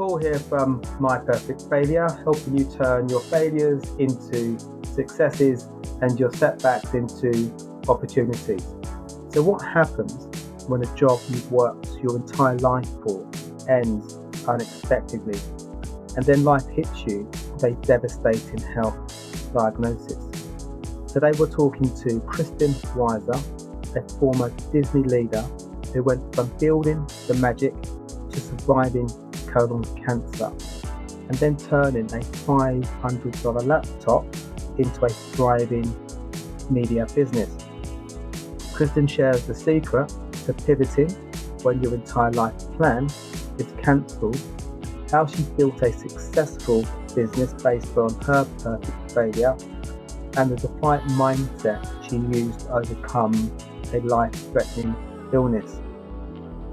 Paul here from My Perfect Failure, helping you turn your failures into successes and your setbacks into opportunities. So what happens when a job you've worked your entire life for ends unexpectedly, and then life hits you with a devastating health diagnosis? Today we're talking to Kristin Wiser, a former Disney leader who went from building the magic to surviving colon cancer, and then turning a $500 laptop into a thriving media business. Kristin shares the secret to pivoting when your entire life plan is cancelled, how she built a successful business based on her perfect failure, and the defiant mindset she used to overcome a life-threatening illness.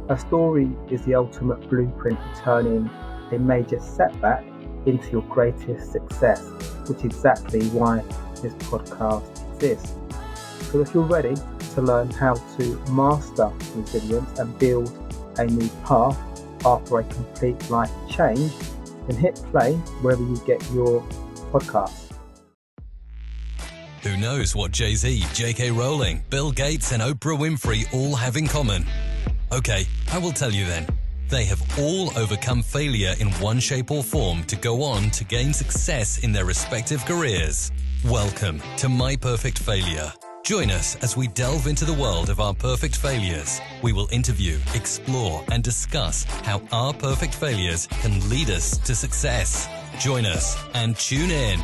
Her story is the ultimate blueprint for turning a major setback into your greatest success, which is exactly why this podcast exists. So if you're ready to learn how to master resilience and build a new path after a complete life change, then hit play wherever you get your podcasts. Who knows what Jay-Z, J.K. Rowling, Bill Gates and Oprah Winfrey all have in common? Okay, I will tell you then. They have all overcome failure in one shape or form to go on to gain success in their respective careers. Welcome to My Perfect Failure. Join us as we delve into the world of our perfect failures. We will interview, explore, and discuss how our perfect failures can lead us to success. Join us and tune in.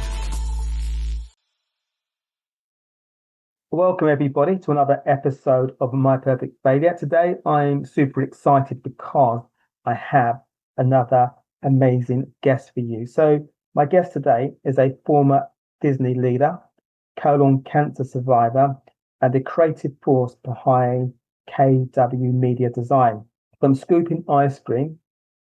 Welcome everybody to another episode of My Perfect Failure. Today I'm super excited because I have another amazing guest for you. So my guest today is a former Disney leader, colon cancer survivor, and the creative force behind KW Media Design. From scooping ice cream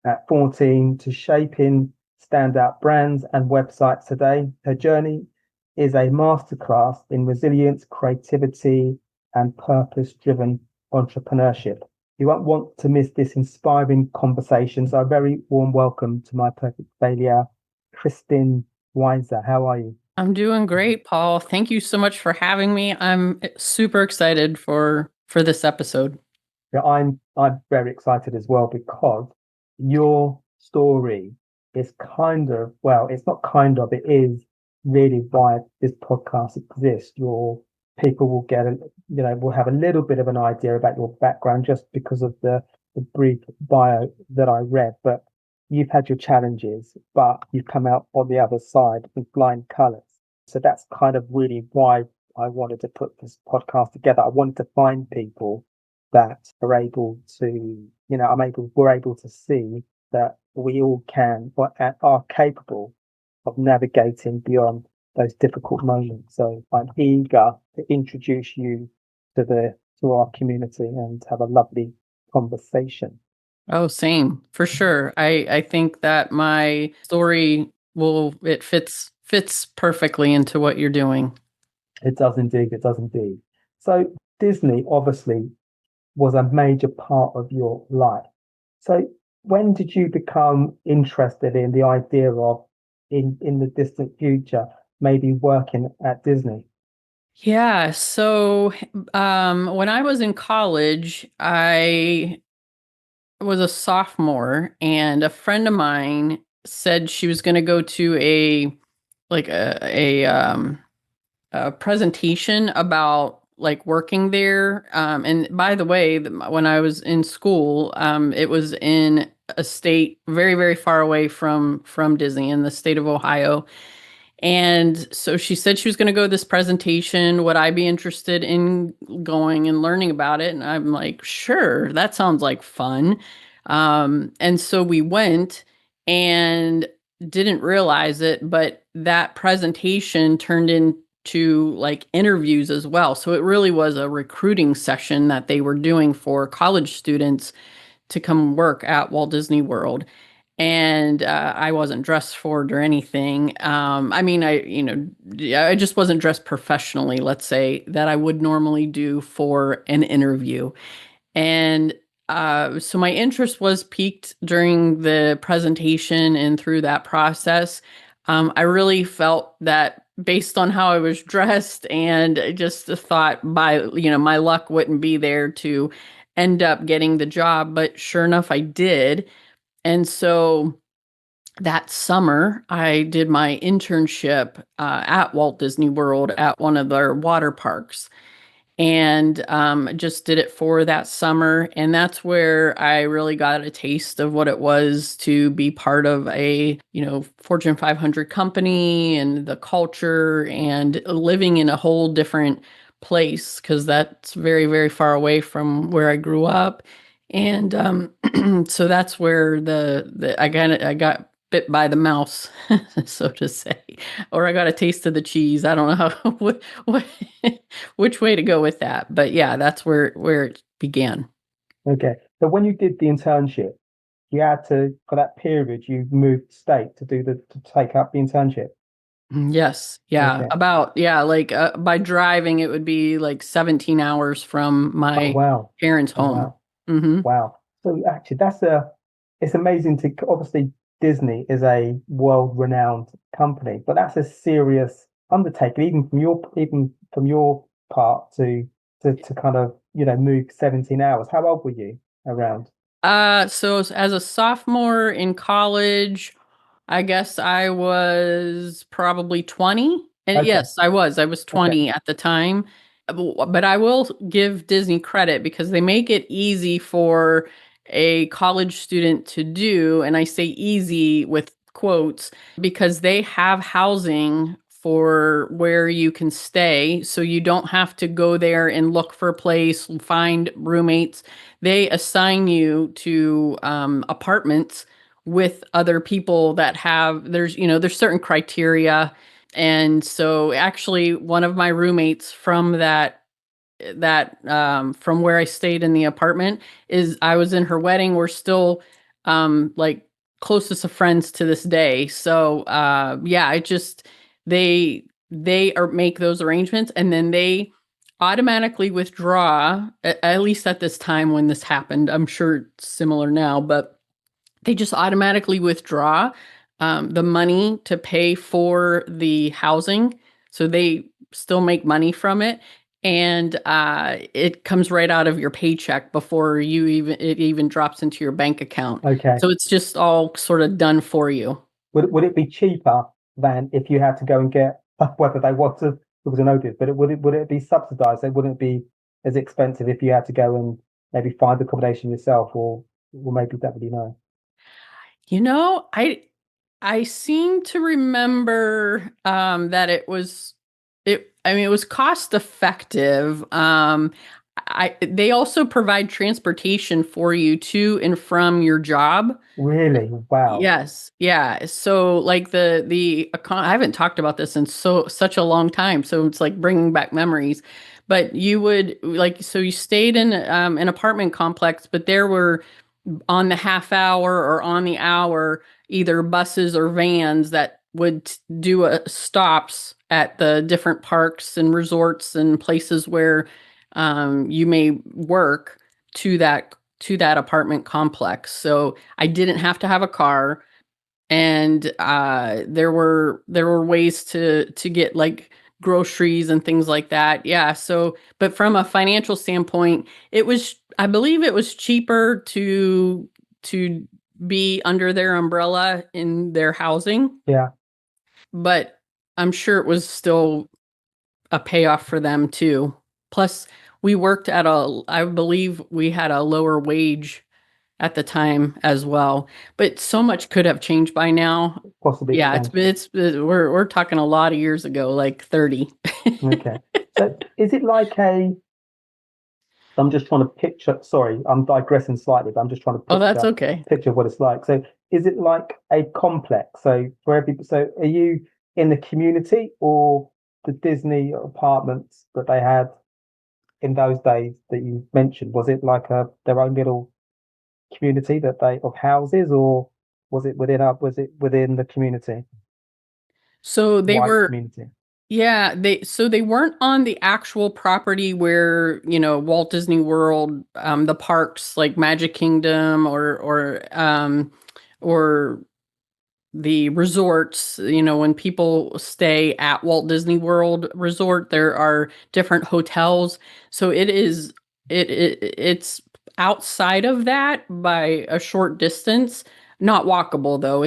at 14 to shaping standout brands and websites today, her journey is a masterclass in resilience, creativity, and purpose-driven entrepreneurship. You won't want to miss this inspiring conversation. So a very warm welcome to My Perfect Failure, Kristin Wiser. How are you? I'm doing great, Paul. Thank you so much for having me. I'm super excited for this episode. Yeah, I'm very excited as well because your story is it is really why this podcast exists. Your people will will have a little bit of an idea about your background just because of the brief bio that I read. But you've had your challenges, but you've come out on the other side with flying colours. So that's kind of really why I wanted to put this podcast together. I wanted to find people that are able to, we're able to see that we all can or are capable of navigating beyond those difficult moments. So I'm eager to introduce you to our community and have a lovely conversation. Oh, same, for sure. I think that my story fits perfectly into what you're doing. It does indeed. So Disney obviously was a major part of your life. So when did you become interested in the idea of in the distant future maybe working at Disney? Yeah, so when I was in college, I was a sophomore, and a friend of mine said she was going to go to a presentation about like working there. And by the way, when I was in school, it was in a state very, very far away from Disney, in the state of Ohio. And so she said she was going to go to this presentation. Would I be interested in going and learning about it? And I'm like, sure, that sounds like fun. And so we went and didn't realize it, but that presentation turned into like interviews as well. So it really was a recruiting session that they were doing for college students to come work at Walt Disney World. And I wasn't dressed for it or anything. I just wasn't dressed professionally, let's say, that I would normally do for an interview. And So my interest was piqued during the presentation and through that process. I really felt that based on how I was dressed and I just thought my luck wouldn't be there to end up getting the job, but sure enough, I did. And so that summer, I did my internship at Walt Disney World at one of their water parks and just did it for that summer. And that's where I really got a taste of what it was to be part of a, Fortune 500 company and the culture and living in a whole different place because that's very, very far away from where I grew up. And so that's where I got bit by the mouse, so to say, or I got a taste of the cheese. I don't know how what which way to go with that. But yeah, that's where it began. Okay. So when you did the internship, you had to, for that period, you moved state to take up the internship. Yes. Yeah. Okay. Like by driving, it would be like 17 hours from Oh my wow. parents' Oh home. wow. Hmm. Wow. So actually it's amazing to obviously Disney is a world-renowned company, but that's a serious undertaking, even from your part to kind of, move 17 hours. How old were you around? So as a sophomore in college, I guess I was probably 20. And Okay. yes, I was. I was Okay. 20 at the time. But I will give Disney credit because they make it easy for a college student to do. And I say easy with quotes because they have housing for where you can stay. So you don't have to go there and look for a place, find roommates. They assign you to apartments with other people that there's certain criteria. And so actually one of my roommates from from where I stayed in the apartment is I was in her wedding. We're still like closest of friends to this day. So yeah, it just make those arrangements and then they automatically withdraw at least at this time when this happened. I'm sure it's similar now, but they just automatically withdraw the money to pay for the housing. So they still make money from it. And it comes right out of your paycheck before it even drops into your bank account. Okay. So it's just all sort of done for you. Would it be cheaper than if you had to go and get whether they want to it was a notice, but would it be subsidized? So wouldn't it be as expensive if you had to go and maybe find accommodation yourself or maybe that would you know? You know, I seem to remember that it was cost effective. I They also provide transportation for you to and from your job. Really? Wow. Yes. Yeah. So like I haven't talked about this in such a long time, so it's like bringing back memories. But you would you stayed in an apartment complex, but there were on the half hour or on the hour, either buses or vans that would do stops at the different parks and resorts and places where you may work to that apartment complex. So I didn't have to have a car, and there were ways to get like groceries and things like that. Yeah. So, but from a financial standpoint, I believe it was cheaper to be under their umbrella in their housing, Yeah. but I'm sure it was still a payoff for them too. Plus, I believe we had a lower wage at the time as well. But so much could have changed by now. Possibly Yeah, expensive. we're talking a lot of years ago, like 30. Okay. So is it like a I'm just trying to picture, sorry, I'm digressing slightly, but I'm just trying to Oh, that's okay. picture what it's like. So is it like a complex? So are you in the community or the Disney apartments that they had in those days that you mentioned? Was it like their own little community that they of houses or was it within the community, So they wide were community? Yeah, they weren't on the actual property where, Walt Disney World, the parks like Magic Kingdom or the resorts, when people stay at Walt Disney World Resort, there are different hotels. So it's outside of that by a short distance, not walkable though.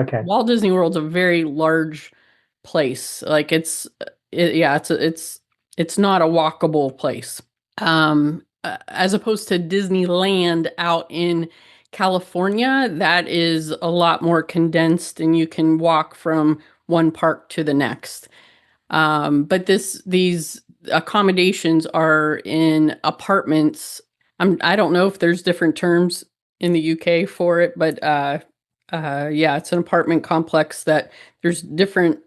Okay. Walt Disney World's a very large place. Like yeah, it's not a walkable place. As opposed to Disneyland out in California, that is a lot more condensed and you can walk from one park to the next. But these accommodations are in apartments. I don't know if there's different terms in the UK for it, but yeah, it's an apartment complex that there's different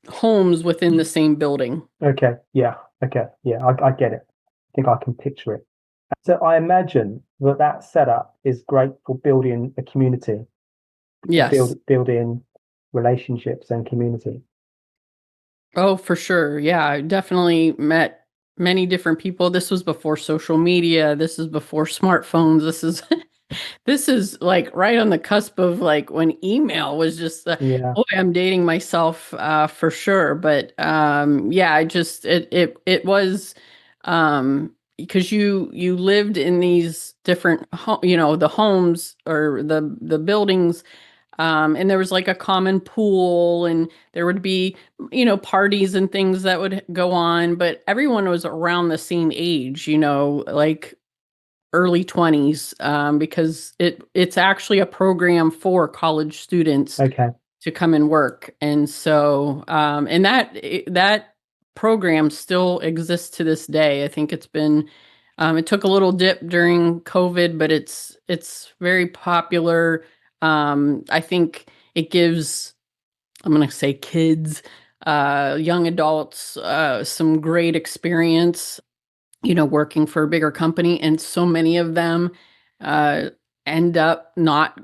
homes within the same building. Okay. Yeah. Okay. Yeah. I get it. I think I can picture it. So I imagine that setup is great for building a community, Yes. building relationships and community. Oh, for sure. Yeah, I definitely met many different people. This was before social media. This is before smartphones. This is like right on the cusp of like when email was just Yeah. boy, I'm dating myself for sure. But yeah, I just it was because you lived in these different the homes or the buildings, and there was like a common pool and there would be, parties and things that would go on, but everyone was around the same age, like early 20s, because it's actually a program for college students Okay. to come and work. And so, and that program still exists to this day. I think it took a little dip during COVID, but it's very popular. I think it gives, I'm going to say kids, young adults, some great experience, working for a bigger company. And so many of them, uh, end up not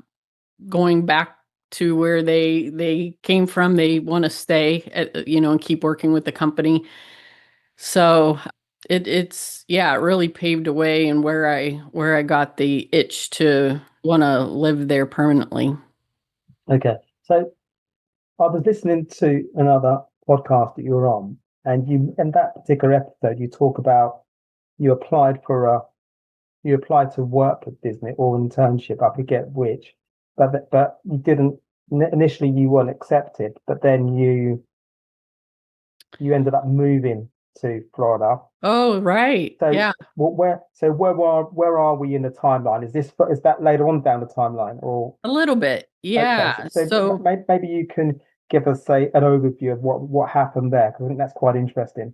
going back to where they came from. They want to stay and keep working with the company. So it really paved a way and where I got the itch to want to live there permanently. Okay. So I was listening to another podcast that you were on, and in that particular episode, you talk about you applied for you applied to work at Disney or internship, I forget which, but you didn't initially you weren't accepted, but then you ended up moving to Florida. Oh, right. So Yeah, where are we in the timeline? Is that later on down the timeline or a little bit. okay? Yeah. So So maybe you can give us say an overview of what happened there because I think that's quite interesting.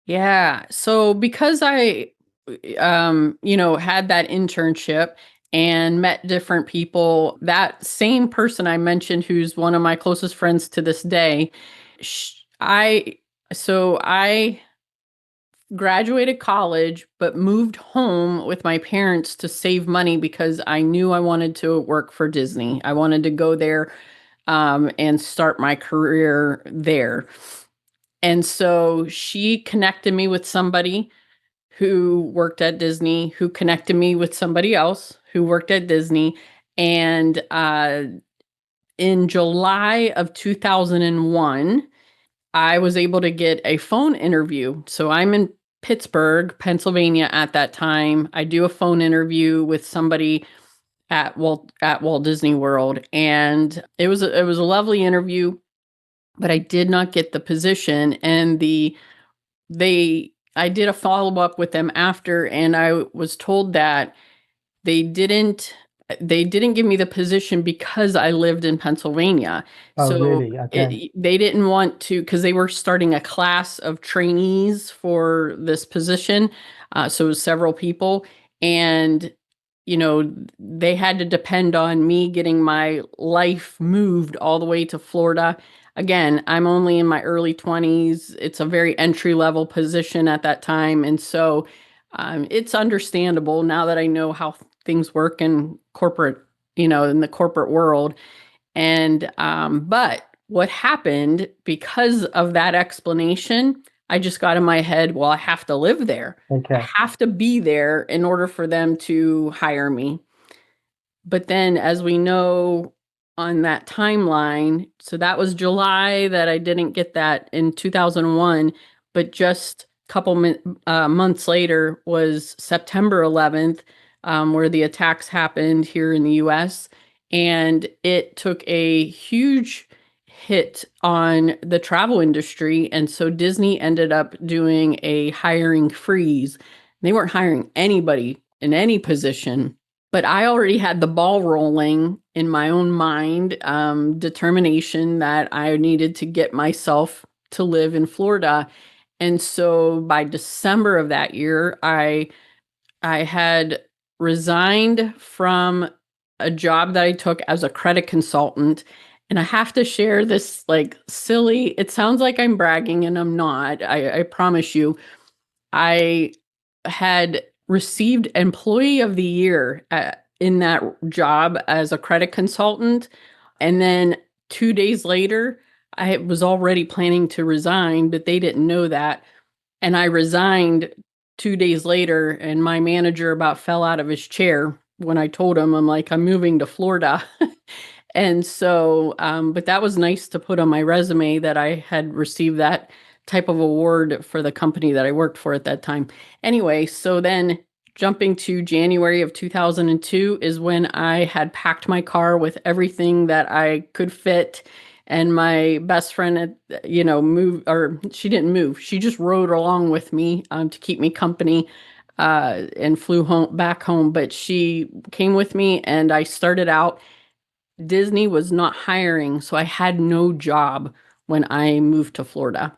yeah. So because I had that internship and met different people, that same person I mentioned who's one of my closest friends to this day, sh- I I graduated college but moved home with my parents to save money because I knew I wanted to work for Disney. I wanted to go there and start my career there. And so she connected me with somebody who worked at Disney, who connected me with somebody else who worked at Disney. And in July of 2001, I was able to get a phone interview. So I'm in Pittsburgh, Pennsylvania at that time. I do a phone interview with somebody at Walt Disney World, and it was a lovely interview, but I did not get the position. And I did a follow up with them after, and I was told that they didn't they didn't give me the position because I lived in Pennsylvania. Oh, So really? Okay. they didn't want to, because they were starting a class of trainees for this position. So it was several people, and they had to depend on me getting my life moved all the way to Florida. Again, I'm only in my early 20s. It's a very entry level position at that time. And so it's understandable now that I know how things work in corporate, in the corporate world. And, but what happened because of that explanation, I just got in my head, well, I have to live there. I Okay. have to be there in order for them to hire me. But then, as we know on that timeline, so that was July that I didn't get that in 2001, but just a couple months later was September 11th, where the attacks happened here in the US. And it took a huge hit on the travel industry. And so Disney ended up doing a hiring freeze. They weren't hiring anybody in any position, but I already had the ball rolling in my own mind, determination that I needed to get myself to live in Florida. And so by December of that year, I had resigned from a job that I took as a credit consultant. And I have to share this like silly, it sounds like I'm bragging and I'm not. I promise you. I had received Employee of the Year in that job as a credit consultant. And then 2 days later, I was already planning to resign, but they didn't know that. And I resigned 2 days later, and my manager about fell out of his chair when I told him, I'm like, I'm moving to Florida. And so, but that was nice to put on my resume that I had received that type of award for the company that I worked for at that time. Anyway, so then jumping to January of 2002 is when I had packed my car with everything that I could fit. And my best friend, moved, or she didn't move. She just rode along with me to keep me company, and flew back home. But she came with me, and I started out. Disney was not hiring, so I had no job when I moved to Florida.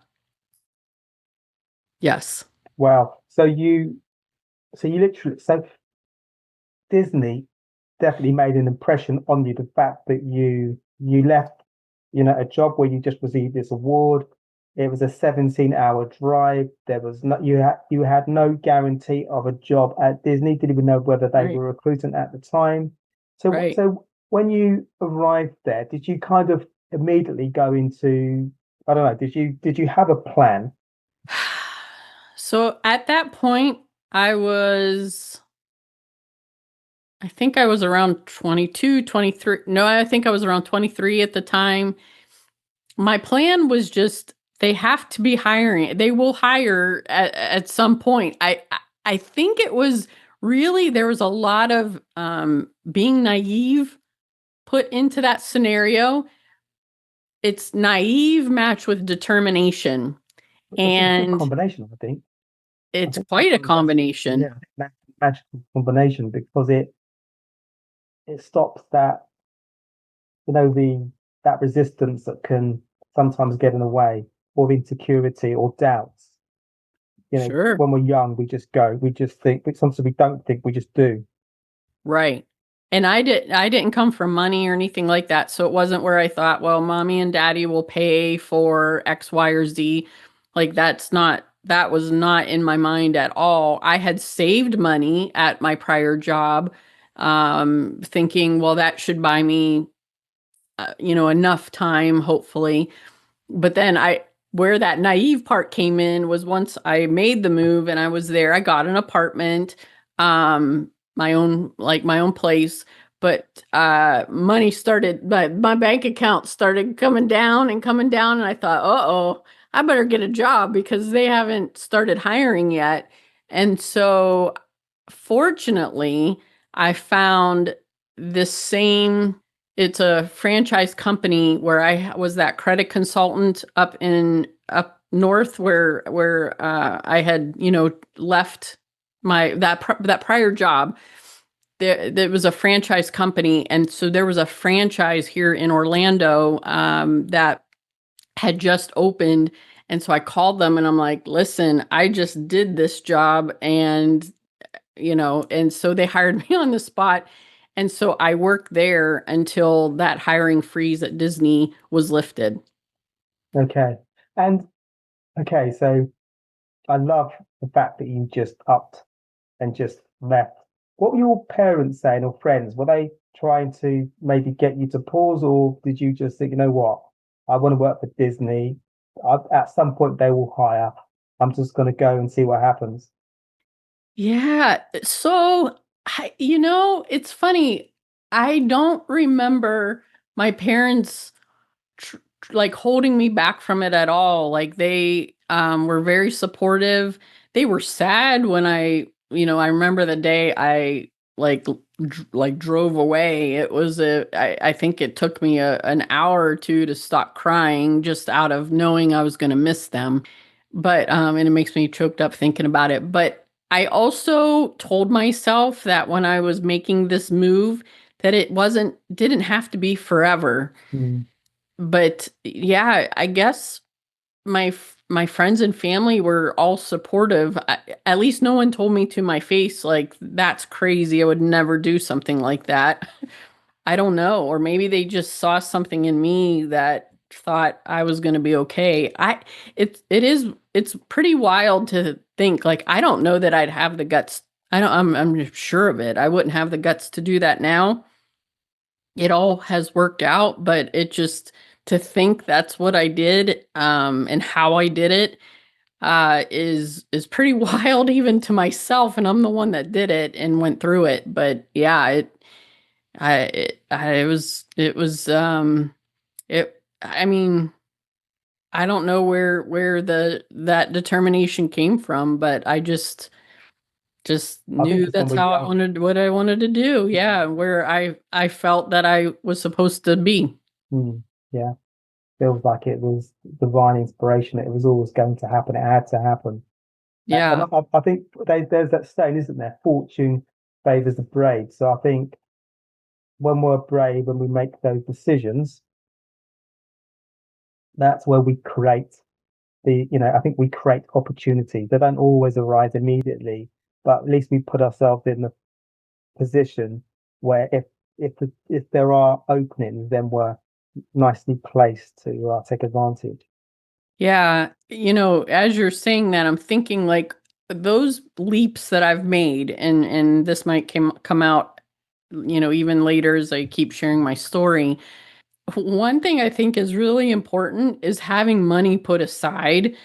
Yes. Wow. So you literally, so Disney definitely made an impression on you. The fact that you left, a job where you just received this award. It was a 17-hour drive. There was no you had no guarantee of a job at Disney. Didn't even know whether they Right. were recruiting at the time. So Right. so when you arrived there, did you kind of immediately go into, I don't know, did you have a plan? So at that point, I think I was around 22, 23. No, I think I was around 23 at the time. My plan was just they have to be hiring. They will hire at some point. I think it was really there was a lot of being naive put into that scenario. It's naive matched with determination, It's a good and combination, I think. I it's think quite a that's combination. yeah, magical combination because it stops that the that resistance that can sometimes get in the way, or insecurity or doubts. Sure. When we're young, we just go, we just think, but sometimes we don't think, we just do. Right. And I didn't come from money or anything like that. So it wasn't where I thought, well, mommy and daddy will pay for X, Y, or Z. Like that was not in my mind at all. I had saved money at my prior job, thinking, well, that should buy me, enough time, hopefully. But then where that naive part came in was once I made the move and I was there, I got an apartment, my own place, but money started, my bank account started coming down, and I thought, uh-oh, I better get a job because they haven't started hiring yet. And so fortunately, I found this same it's a franchise company where I was that credit consultant up north where I had, left that prior job. There was a franchise company, and so there was a franchise here in Orlando that had just opened. And so I called them and I'm like, listen, I just did this job, and so they hired me on the spot. And so I worked there until that hiring freeze at Disney was lifted. Okay. And okay, so I love the fact that you just upped and just left. What were your parents saying, or friends? Were they trying to maybe get you to pause, or did you just think, you know what? I want to work for Disney. At some point they will hire. I'm just going to go and see what happens. Yeah. So, it's funny. I don't remember my parents like holding me back from it at all. Like they were very supportive. They were sad when I remember the day I drove away. It was I think it took me an hour or two to stop crying just out of knowing I was going to miss them. But and it makes me choked up thinking about it. But I also told myself that when I was making this move that it didn't have to be forever. Mm. But yeah, I guess my friends and family were all supportive. At least no one told me to my face like that's crazy. I would never do something like that. I don't know, or maybe they just saw something in me that thought I was going to be okay. It's pretty wild to think like I don't know that I'd have the guts. I'm sure of it. I wouldn't have the guts to do that now. It all has worked out, but it just to think that's what I did and how I did it is pretty wild even to myself, and I'm the one that did it and went through it. But yeah, it was it I mean, I don't know where that determination came from, but I just I think knew it's when that's we're how I young. wanted what I wanted to do. Yeah, where I felt that I was supposed to be. Mm. Yeah, feels like it was divine inspiration. It was always going to happen. It had to happen. And Yeah. I think there's that saying, isn't there? Fortune favors the brave. So I think when we're brave and we make those decisions, that's where we create I think we create opportunities. They don't always arise immediately, but at least we put ourselves in the position where if there are openings, then we're nicely placed to take advantage. Yeah, as you're saying that, I'm thinking like those leaps that I've made, and this might come out, even later as I keep sharing my story. One thing I think is really important is having money put aside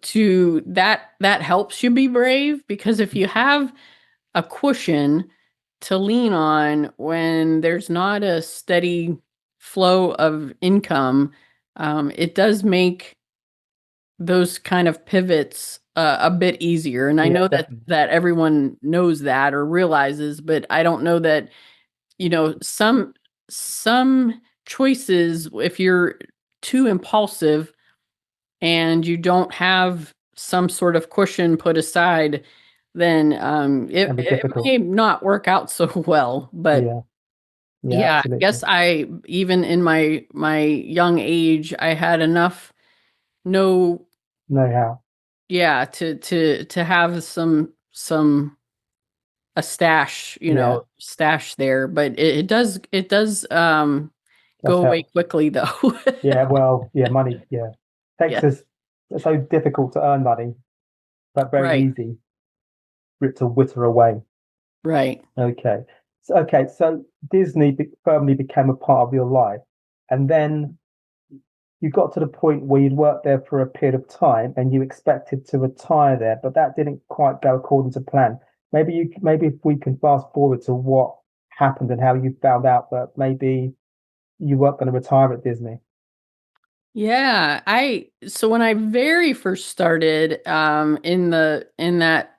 to that helps you be brave, because if you have a cushion to lean on when there's not a steady flow of income, it does make those kind of pivots a bit easier. And I Yeah, know that definitely. everyone knows that or realizes, but I don't know that, some choices, if you're too impulsive and you don't have some sort of cushion put aside, then Can be it difficult. may not work out so well. But Yeah, yeah, yeah, I absolutely. guess I even in my young age, I had enough no Know how. yeah to have some a stash, Yeah, stash there, but it does that's go away help. quickly though. Yeah, well, yeah, money. Yeah, takes Yeah, us. It's so difficult to earn money, but very right, easy for it to wither away. right. So Disney firmly became a part of your life, and then you got to the point where you'd worked there for a period of time, and you expected to retire there, but that didn't quite go according to plan. Maybe if we can fast forward to what happened and how you found out that maybe you weren't going to retire at Disney. Yeah, I so when I very first started in that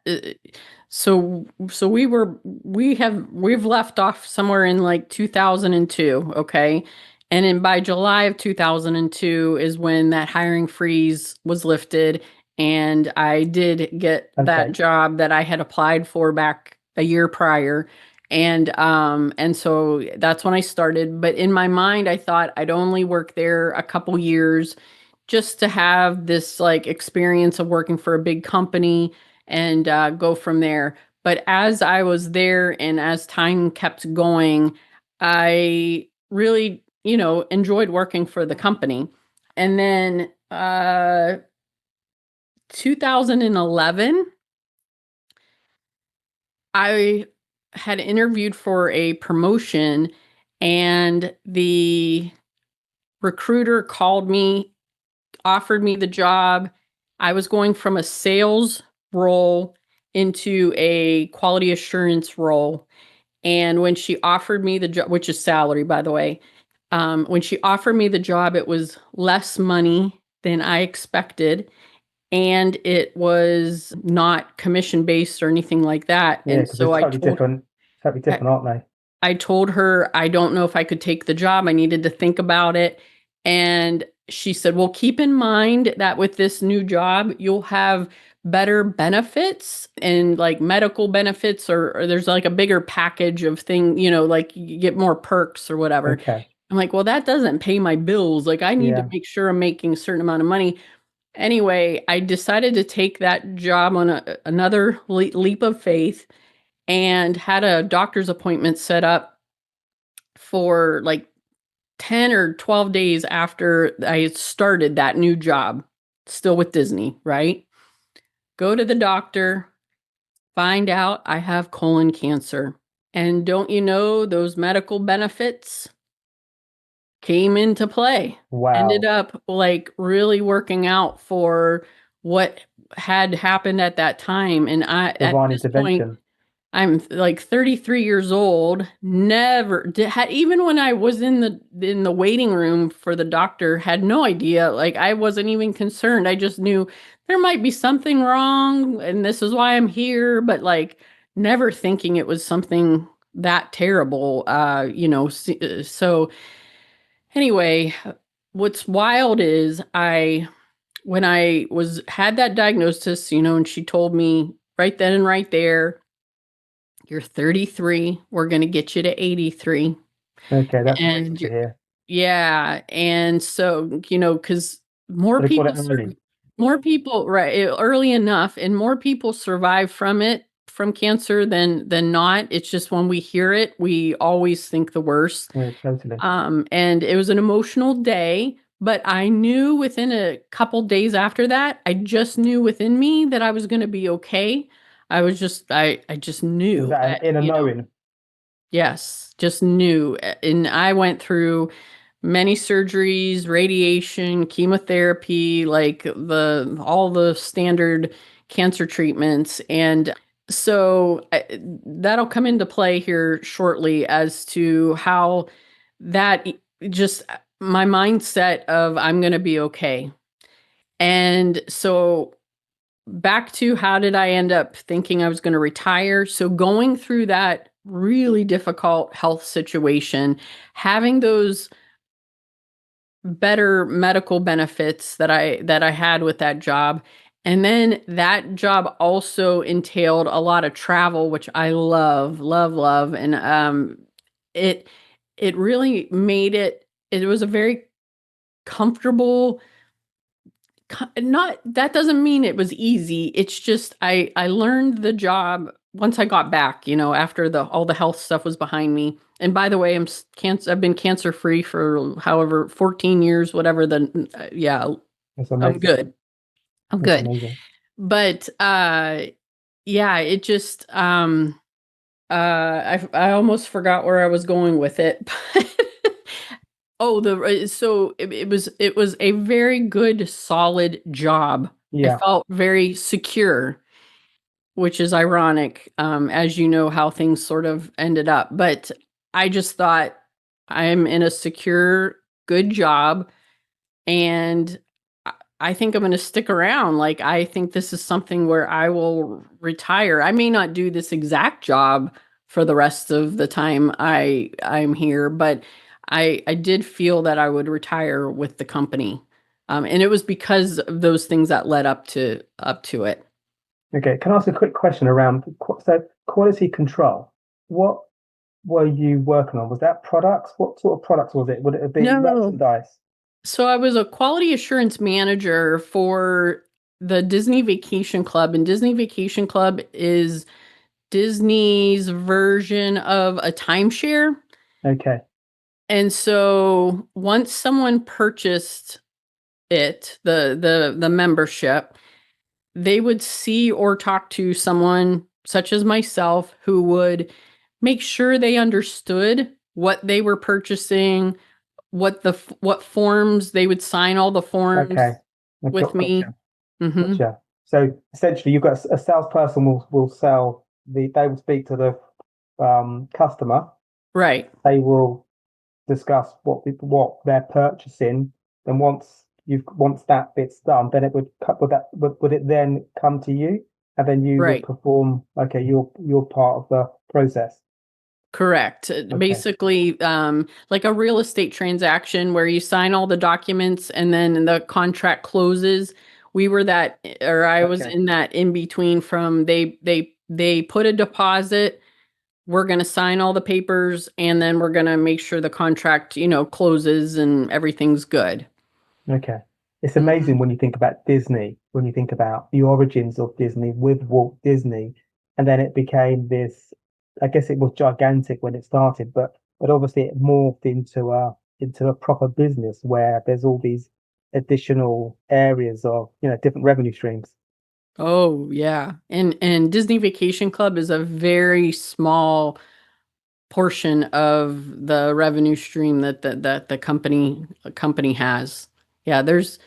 so we've left off somewhere in like 2002, okay? And then by July of 2002 is when that hiring freeze was lifted, and I did get that Okay, job that I had applied for back a year prior. And so that's when I started. But in my mind, I thought I'd only work there a couple years just to have this like experience of working for a big company and go from there. But as I was there and as time kept going, I really, enjoyed working for the company. And then 2011, I had interviewed for a promotion, and the recruiter called me, offered me the job. I was going from a sales role into a quality assurance role. And when she offered me the job, which is salary, by the way, when she offered me the job, it was less money than I expected. And it was not commission based or anything like that. Yeah, And because so it's totally different, aren't they? I told her, I don't know if I could take the job. I needed to think about it. And she said, well, keep in mind that with this new job, you'll have better benefits and like medical benefits, or there's like a bigger package of thing, like you get more perks or whatever. Okay. I'm like, well, that doesn't pay my bills. Like I need to make sure I'm making a certain amount of money. Anyway, I decided to take that job on another leap of faith and had a doctor's appointment set up for like 10 or 12 days after I started that new job, still with Disney, right? Go to the doctor, find out I have colon cancer. And don't you know, those medical benefits came into play. Wow. Ended up like really working out for what had happened at that time. And at this point, I'm like 33 years old. Never had, even when I was in the waiting room for the doctor, had no idea. Like I wasn't even concerned. I just knew there might be something wrong, and this is why I'm here. But like never thinking it was something that terrible. So anyway, what's wild is when I had that diagnosis, and she told me right then and right there, you're 33. We're going to get you to 83. Okay, that's and nice to hear. Yeah. And so, because more But they got people, it early. right, early enough, and more people survive from cancer than not. It's just when we hear it, we always think the worst. Yeah, totally. And it was an emotional day, but I knew within a couple days after that, I just knew within me that I was going to be okay. I just knew. Was that an inner knowing? Yes, just knew. And I went through many surgeries, radiation, chemotherapy, like all the standard cancer treatments. And so that'll come into play here shortly as to how that just my mindset of I'm going to be okay. And so back to how did I end up thinking I was going to retire? So going through that really difficult health situation, having those better medical benefits that I had with that job. And then that job also entailed a lot of travel, which I love, love, love. And it really made it was a very comfortable, not, that doesn't mean it was easy. It's just I learned the job once I got back, after all the health stuff was behind me. And by the way, I've been cancer free for however 14 years, whatever yeah, I'm good. I'm good. Amazing. But yeah, it just I almost forgot where I was going with it. So it was a very good, solid job. Yeah. I felt very secure, which is ironic, as you know how things sort of ended up. But I just thought I'm in a secure, good job, and I think I'm going to stick around. Like I think this is something where I will retire. I may not do this exact job for the rest of the time I'm here, but I did feel that I would retire with the company. And it was because of those things that led up to it. Okay, can I ask a quick question around quality control? What were you working on? Was that products? What sort of products was it? Would it have been merchandise? So I was a quality assurance manager for the Disney Vacation Club, and Disney Vacation Club is Disney's version of a timeshare. Okay. And so once someone purchased the membership, they would see or talk to someone such as myself who would make sure they understood what they were purchasing, what forms they would sign all the forms Okay. with me. Gotcha. Mm-hmm. Gotcha. So essentially, you've got a salesperson will sell they will speak to the customer. Right. They will discuss what they're purchasing. Then once that bit's done, then it would it then come to you, and then you would Right. perform. Okay, you're part of the process. Correct. Okay. Basically, like a real estate transaction where you sign all the documents and then the contract closes. We were that, or I was Okay. in that in between from they put a deposit. We're going to sign all the papers and then we're going to make sure the contract, closes and everything's good. Okay. It's Mhm. amazing when you think about Disney, when you think about the origins of Disney with Walt Disney, and then it became this, I guess it was gigantic when it started, but obviously it morphed into a proper business where there's all these additional areas of, different revenue streams. Oh, yeah. And Disney Vacation Club is a very small portion of the revenue stream that the company has. Yeah, there's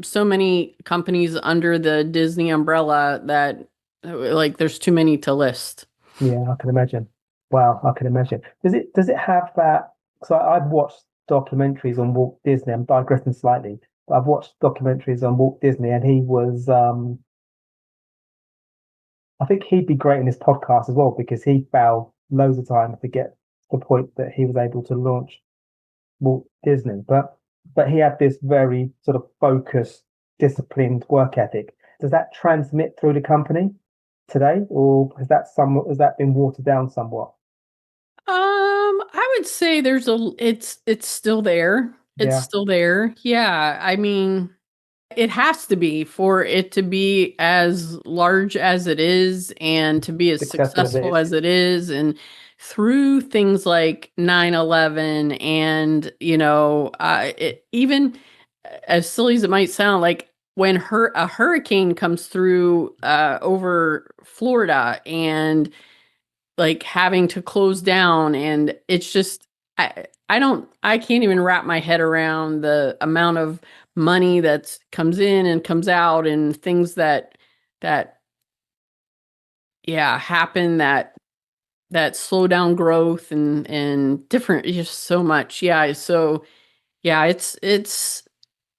so many companies under the Disney umbrella that like there's too many to list. Yeah, I can imagine. Wow, I can imagine. Does it have that? So I've watched documentaries on Walt Disney. I'm digressing slightly, but I've watched documentaries on Walt Disney, and he was I think he'd be great in this podcast as well because he failed loads of times to get to the point that he was able to launch Walt Disney. But he had this very sort of focused, disciplined work ethic. Does that transmit through the company today, or has that been watered down somewhat? I would say it's still there. It's Yeah, still there. Yeah, I mean, it has to be for it to be as large as it is and to be as successful as it successful is. as it is. And through things like 9/11 and, even as silly as it might sound, like when a hurricane comes through over Florida and like having to close down and it's just I can't even wrap my head around the amount of money that comes in and comes out and things that happen that slow down growth and different just so much. Yeah, so yeah, it's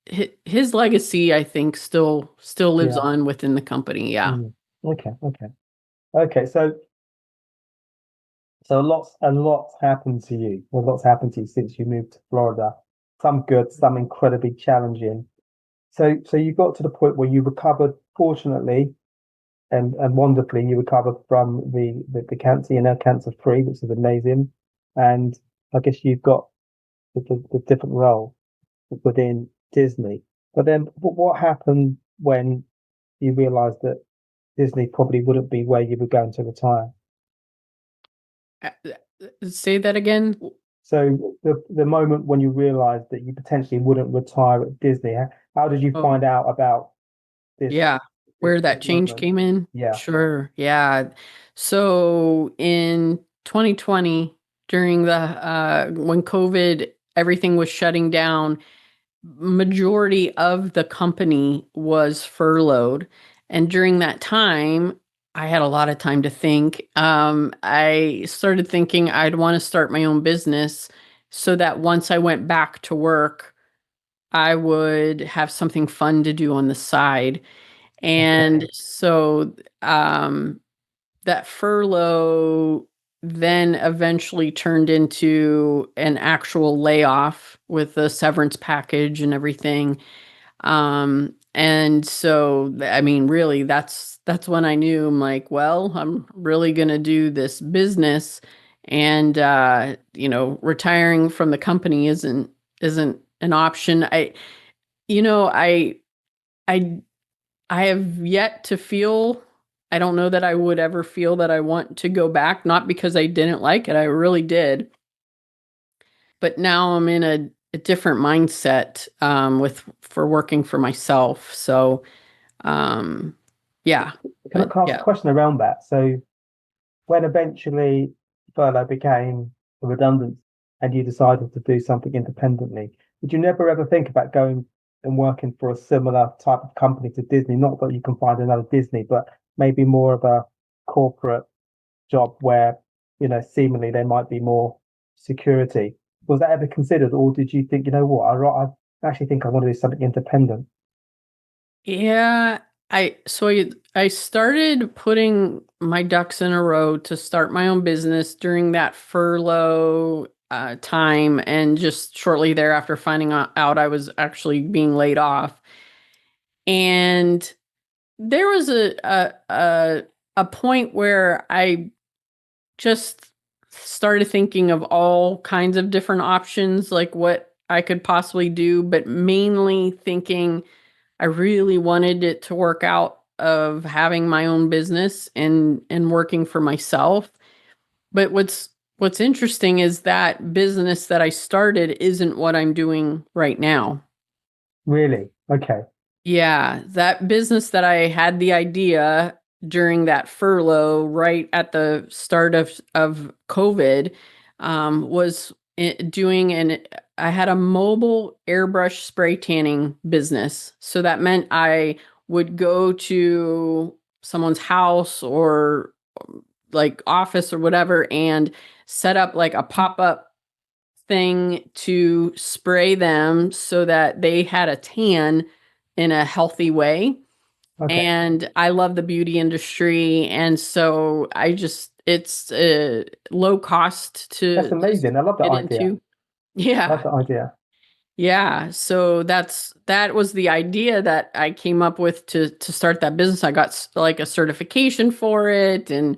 his legacy I think still lives Yeah. on within the company. Yeah. Mm. Okay. Okay. Okay. So a lot's happened to you. Well, lots happened to you since you moved to Florida. Some good, some incredibly challenging. So you got to the point where you recovered, fortunately, and wonderfully, you recovered from the cancer. You're now cancer free, which is amazing. And I guess you've got the different role within Disney. But then, what happened when you realised that Disney probably wouldn't be where you were going to retire? Say that again. So the moment when you realised that you potentially wouldn't retire at Disney, how did you Oh, find out about this yeah, this where this that change movement? came in? Yeah. Sure, yeah. So in 2020, during the when COVID, everything was shutting down, majority of the company was furloughed. And during that time, I had a lot of time to think. I started thinking I'd want to start my own business so that once I went back to work, I would have something fun to do on the side. And Okay. so that furlough then eventually turned into an actual layoff with a severance package and everything. And so I mean, really, that's when I knew I'm like, well, I'm really gonna do this business, and retiring from the company isn't an option. You know, I I have yet to feel I don't know that I would ever feel that I want to go back, not because I didn't like it, I really did. But now I'm in a different mindset with for working for myself. So um yeah, Can I but ask a yeah. question around that? So when eventually furlough became a redundant and you decided to do something independently. Did you never ever think about going and working for a similar type of company to Disney? Not that you can find another Disney, but maybe more of a corporate job where, seemingly there might be more security. Was that ever considered, or did you think, you know what, I actually think I want to do something independent? Yeah, I started putting my ducks in a row to start my own business during that furlough time, and just shortly thereafter finding out I was actually being laid off. And there was a point where I just started thinking of all kinds of different options, like what I could possibly do, but mainly thinking I really wanted it to work out of having my own business and working for myself. But what's interesting is that business that I started isn't what I'm doing right now. Really? Okay. Yeah, that business that I had the idea during that furlough right at the start of COVID was doing I had a mobile airbrush spray tanning business. So that meant I would go to someone's house or like office or whatever and set up like a pop-up thing to spray them so that they had a tan in a healthy way. Okay. And I love the beauty industry. And so it's low cost That's to amazing. I love that get idea. into. I love Yeah. that idea. Yeah. So that was the idea that I came up with to start that business. I got like a certification for it, and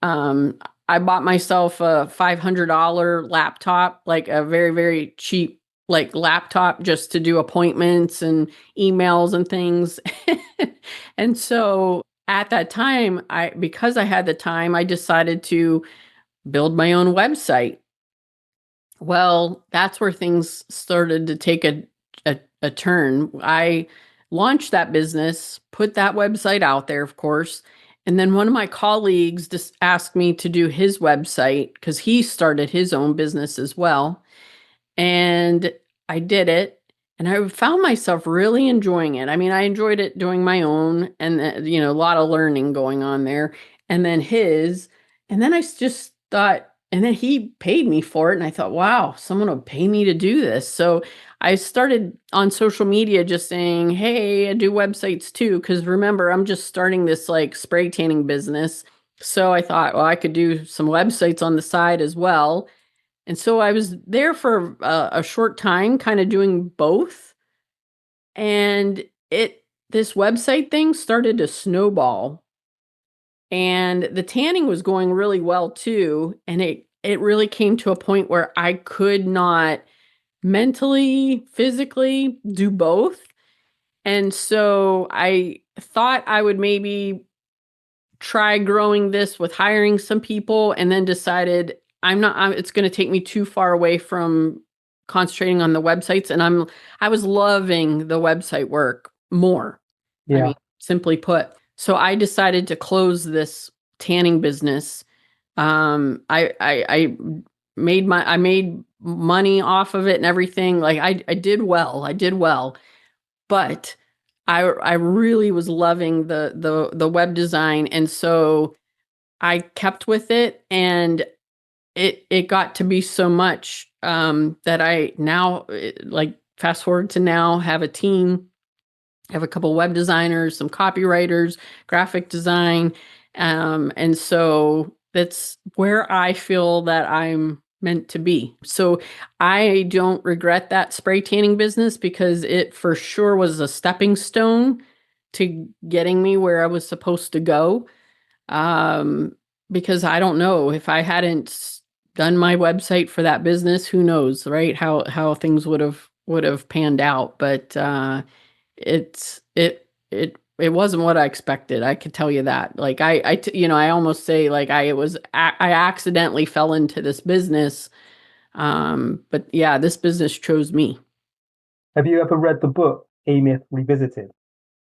um, I bought myself a $500 laptop, like a very, very cheap like laptop just to do appointments and emails and things. And so at that time, because I had the time, I decided to build my own website. Well, that's where things started to take a turn. I launched that business, put that website out there, of course. And then one of my colleagues just asked me to do his website because he started his own business as well. And I did it, and I found myself really enjoying it. I mean, I enjoyed it doing my own, and a lot of learning going on there. And then his, and then just thought, and then he paid me for it, and I thought, wow, someone will pay me to do this. So I started on social media just saying, hey, I do websites too, because remember, I'm just starting this like spray tanning business. So I thought, well, I could do some websites on the side as well. And so I was there for a short time, kind of doing both. And this website thing started to snowball. And the tanning was going really well too. And it really came to a point where I could not mentally, physically do both. And so I thought I would maybe try growing this with hiring some people, and then decided it's going to take me too far away from concentrating on the websites. And I was loving the website work more. I Yeah. mean, simply put. So I decided to close this tanning business. I made money off of it and everything. Like I did well. I did well. But I really was loving the web design, and so I kept with it, and it got to be so much that I now like fast forward to now have a team. I have a couple web designers, some copywriters, graphic design, and so that's where I feel that I'm meant to be. So I don't regret that spray tanning business because it for sure was a stepping stone to getting me where I was supposed to go. Um, because I don't know if I hadn't done my website for that business, who knows, right? How things would have panned out. But it wasn't what I expected. I could tell you that. Like I almost say like I accidentally fell into this business. But yeah, this business chose me. Have you ever read the book E-Myth Revisited?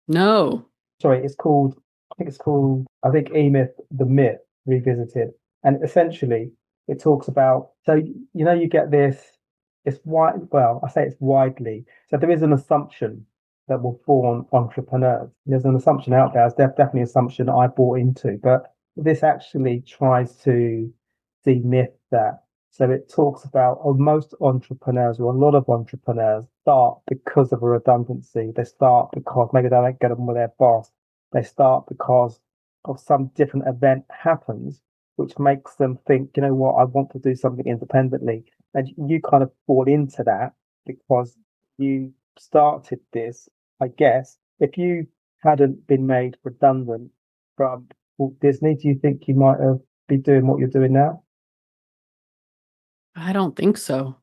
No. Sorry, I think E-Myth, the Myth Revisited. And essentially, it talks about, so, you get this, it's wide, well, I say it's widely. So there is an assumption that will form entrepreneurs. There's an assumption out there. It's definitely an assumption I bought into, but this actually tries to demyth that. So it talks about most entrepreneurs, or a lot of entrepreneurs, start because of a redundancy. They start because maybe they don't get on with their boss. They start because of some different event happens, which makes them think, you know what, I want to do something independently. And you kind of fall into that because you started this, I guess. If you hadn't been made redundant from Walt Disney, do you think you might have been doing what you're doing now? I don't think so.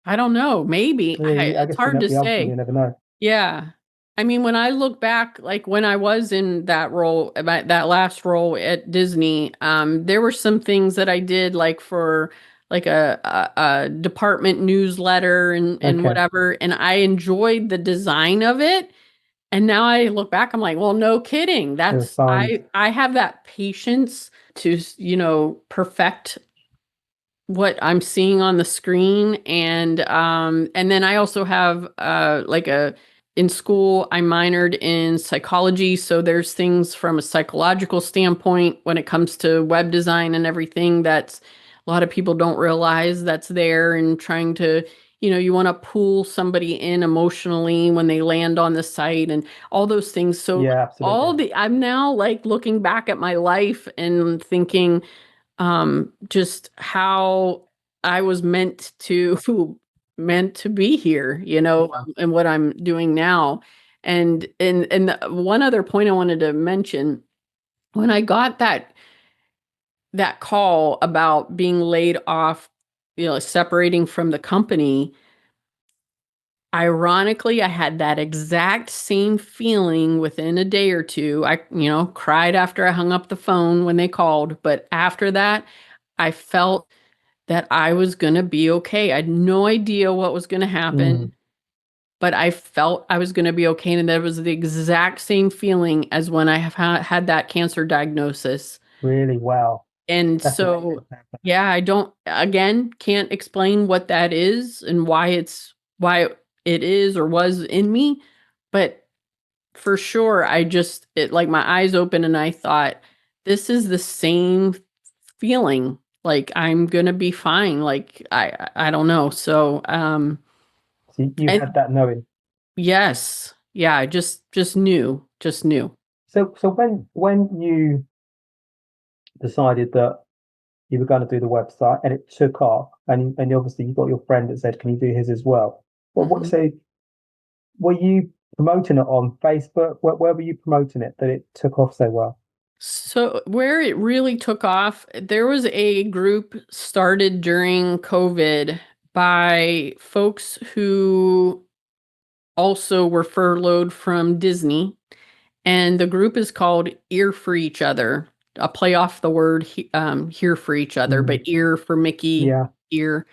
I don't know. Maybe. Yeah, I It's guess you hard to the answer, you say. never know. Yeah. I mean, when I look back, like when I was in that role, that last role at Disney, there were some things that I did like for like a department newsletter and Okay, whatever, and I enjoyed the design of it. And now I look back, I'm like, well, no kidding. you're That's assigned. I have that patience to, perfect what I'm seeing on the screen. And then I also have like a in school I minored in psychology, so there's things from a psychological standpoint when it comes to web design and everything that's a lot of people don't realize that's there, and trying to, you want to pull somebody in emotionally when they land on the site and all those things. So Yeah, absolutely. I'm now like looking back at my life and thinking just how I was meant to be here, and what I'm doing now. And one other point I wanted to mention, when I got that call about being laid off, separating from the company, ironically, I had that exact same feeling within a day or two. I, cried after I hung up the phone when they called, but after that, I felt that I was going to be okay. I had no idea what was going to happen, Mm, but I felt I was going to be okay. And that was the exact same feeling as when I have had that cancer diagnosis. really well. And That's so, amazing. yeah, I don't, again, can't explain what that is and why it is or was in me. But for sure, like my eyes open and I thought, this is the same feeling, like I'm gonna be fine. Like I don't know. So So you and had that knowing. yes, yeah, I just knew. So when you decided that you were going to do the website and it took off, and obviously you got your friend that said, "Can you do his as well?" Well, Mhm. so were you promoting it on Facebook? Where were you promoting it that it took off so well? So where it really took off, there was a group started during COVID by folks who also were furloughed from Disney, and the group is called Ear for Each Other. I'll play off the word here for each other, Mm, but ear for Mickey, yeah. ear.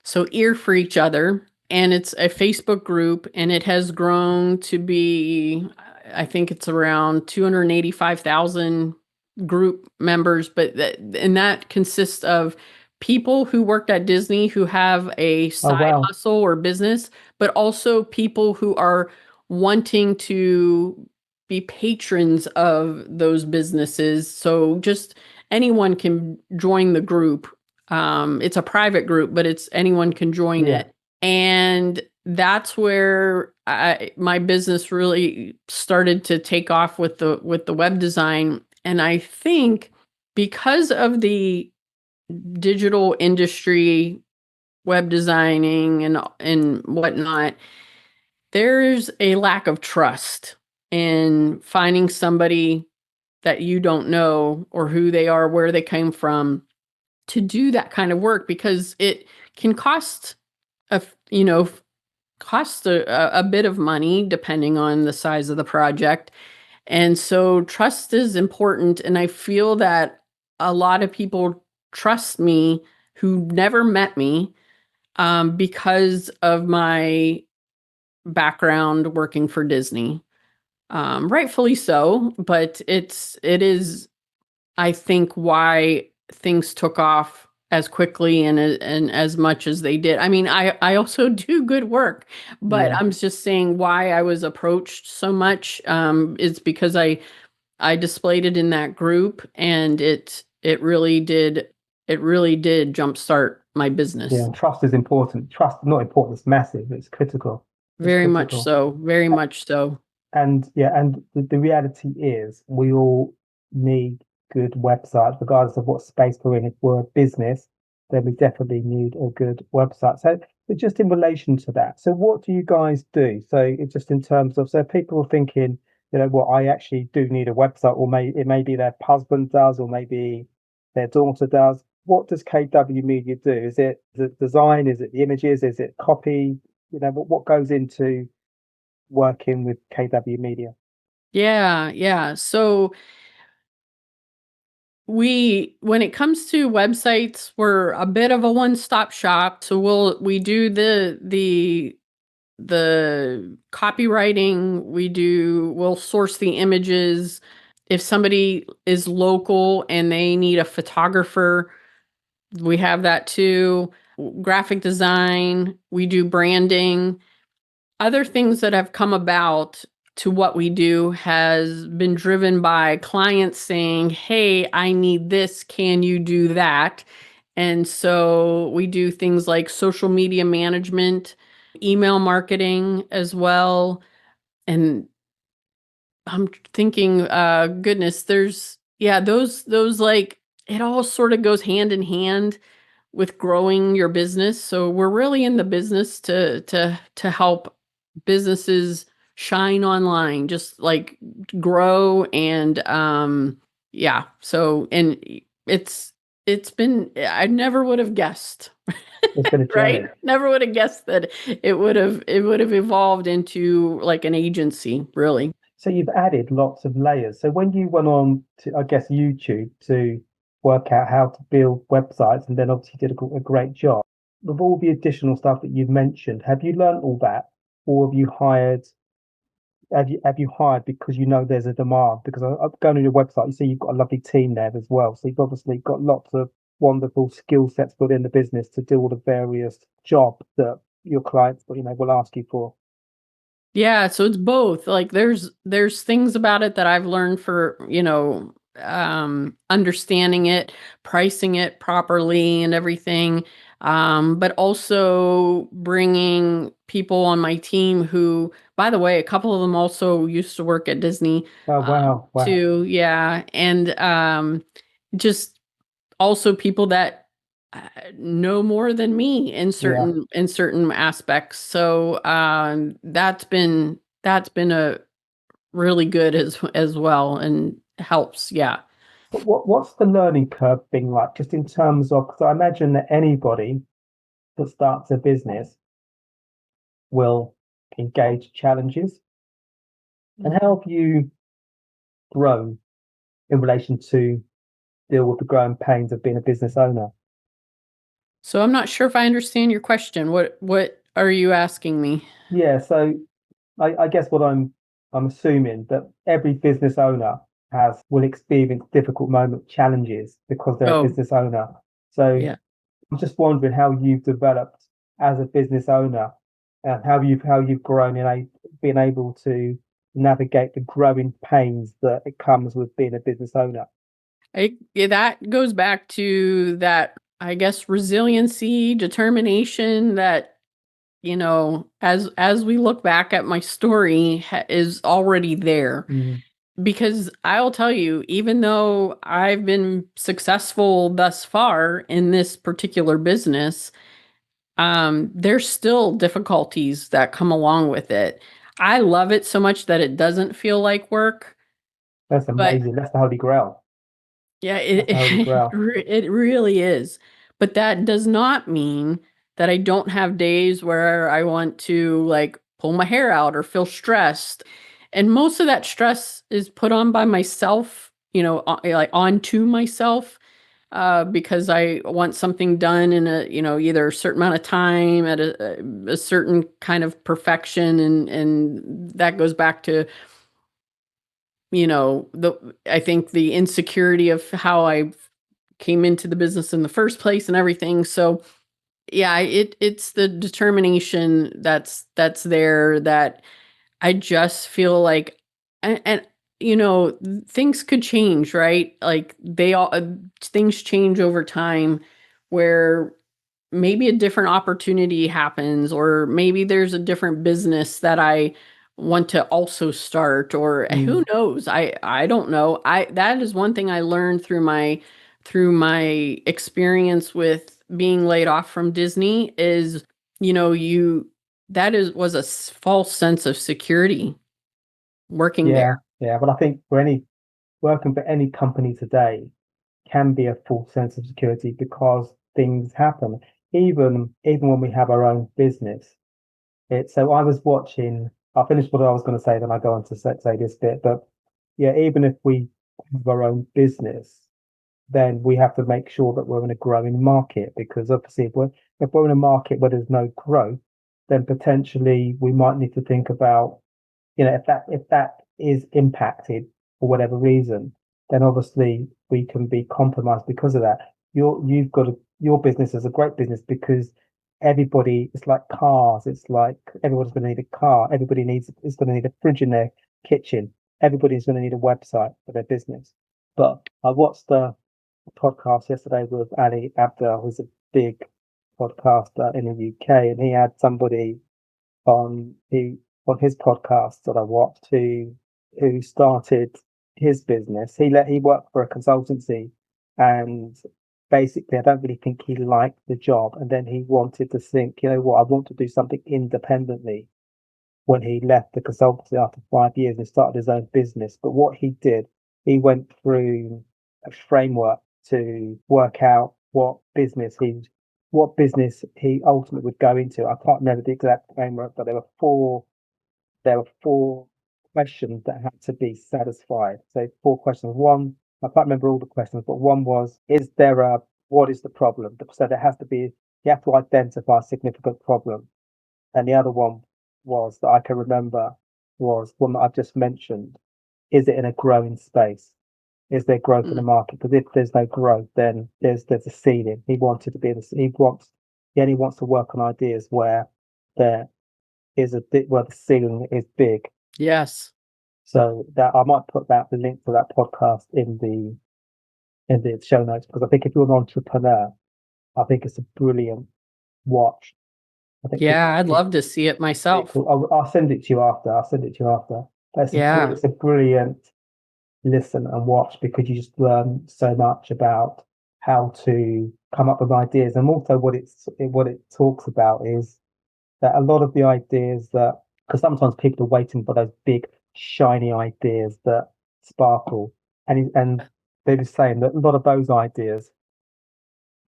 So Ear for Each Other. And it's a Facebook group, and it has grown to be, I think it's around 285,000 group members. And that consists of people who worked at Disney who have a Oh side wow. hustle or business, but also people who are wanting to be patrons of those businesses. So just anyone can join the group. It's a private group, but it's anyone can join Yeah. it. And that's where my business really started to take off with the web design. And I think because of the digital industry, web designing and whatnot, there's a lack of trust in finding somebody that you don't know or who they are, where they came from, to do that kind of work, because it can a you know cost a bit of money depending on the size of the project. And so trust is important, and I feel that a lot of people trust me who never met me, because of my background working for Disney. Rightfully so, but it is, I think, why things took off as quickly and as much as they did. I mean, I also do good work, but Yeah. I'm just saying why I was approached so much is because I displayed it in that group, and it really did jumpstart my Yeah, business. and trust is important. Trust, not important, it's massive. It's critical. It's Very much critical. so. Very much so. And yeah, and the reality is we all need good websites, regardless of what space we're in. If we're a business, then we definitely need a good website. So, but just in relation to that, so what do you guys do? So it's just in terms of, so people are thinking, well, I actually do need a website, or it may be their husband does, or maybe their daughter does. What does KW Media do? Is it the design? Is it the images? Is it copy? What goes into working with KW Media? Yeah, yeah. So when it comes to websites, we're a bit of a one-stop shop. So we do the copywriting, we'll source the images. If somebody is local and they need a photographer, we have that too. Graphic design, we do branding. Other things that have come about to what we do has been driven by clients saying, "Hey, I need this. Can you do that?" And so we do things like social media management, email marketing as well. And I'm thinking, goodness, those like it all sort of goes hand in hand with growing your business. So we're really in the business to help businesses shine online, just like grow and yeah. So and it's been I never would have guessed, It's been a right? journey. Never would have guessed that it would have evolved into like an agency, really. So you've added lots of layers. So when you went on to, I guess, YouTube to work out how to build websites, and then obviously did a great job with all the additional stuff that you've mentioned, have you learned all that, or have you hired because you know there's a demand? Because I'm going on your website, you see you've got a lovely team there as well. So you've obviously got lots of wonderful skill sets within the business to do all the various jobs that your clients, will ask you for. Yeah, so it's both. Like there's things about it that I've learned for, understanding it, pricing it properly and everything. But also bringing people on my team who, by the way, a couple of them also used to work at Disney, Oh, wow, wow. too. Yeah. And just also people that know more than me in Yeah. certain aspects. So that's been a really good as well and helps. Yeah. But what's the learning curve been like, just in terms of, because I imagine that anybody that starts a business will engage challenges. And how have you grown in relation to deal with the growing pains of being a business owner? So I'm not sure if I understand your question. What are you asking me? Yeah, so I guess what I'm assuming that every business owner will experience difficult moment challenges because they're a Oh, business owner. So yeah. I'm just wondering how you've developed as a business owner and how you've grown in being able to navigate the growing pains that it comes with being a business owner. Yeah, that goes back to that, I guess, resiliency, determination that, as we look back at my story is already there. Mm, Because I'll tell you, even though I've been successful thus far in this particular business, there's still difficulties that come along with it. I love it so much that it doesn't feel like work, that's but amazing. That's the Holy Grail. yeah, That's the Holy Grail. it really is. But that does not mean that I don't have days where I want to like pull my hair out or feel stressed. And most of that stress is put on by myself, like onto myself, because I want something done in either a certain amount of time at a certain kind of perfection, and that goes back to I think the insecurity of how I came into the business in the first place and everything. So yeah, it's the determination that's there, that I just feel like, and things could change, right? Like things change over time, where maybe a different opportunity happens, or maybe there's a different business that I want to also start, or who knows? I don't know. That is one thing I learned through my experience with being laid off from Disney is, you that is was a false sense of security working Yeah, there. yeah. But I think working for any company today can be a false sense of security because things happen. Even when we have our own business. So I was watching, I'll finish what I was going to say, then I go on to say this bit. But yeah, even if we have our own business, then we have to make sure that we're in a growing market, because obviously if we're in a market where there's no growth, then potentially we might need to think about, if that is impacted for whatever reason, then obviously we can be compromised because of that. Your business is a great business because everybody, it's like cars. It's like everyone's going to need a car. Everybody is going to need a fridge in their kitchen. Everybody's going to need a website for their business. But I watched the podcast yesterday with Ali Abdal, who's a big podcaster in the UK, and he had somebody on his podcast that I watched who started his business. He worked for a consultancy, and basically I don't really think he liked the job, and then he wanted to think, you know what, I want to do something independently when he left the consultancy after 5 years and started his own business. But what he did, he went through a framework to work out what business he ultimately would go into. I can't remember the exact framework, but there were four questions that had to be satisfied. So four questions. One, I can't remember all the questions, but one was, what is the problem? So you have to identify a significant problem. And the other one was that I can remember was one that I've just mentioned. Is it in a growing space? Is there growth in the Mm, market? Because if there's no growth, then there's a ceiling. He only wants to work on ideas where there is a bit where the ceiling is big. yes. So that I might put the link to that podcast in the show notes, because I think if you're an entrepreneur, I think it's a brilliant watch. I think Yeah, I'd love to see it myself. I'll send it to you after. I'll send it to you after. But Yeah. it's a brilliant listen and watch, because you just learn so much about how to come up with ideas, and also what it talks about is that a lot of the ideas because sometimes people are waiting for those big shiny ideas that sparkle, and they're just saying that a lot of those ideas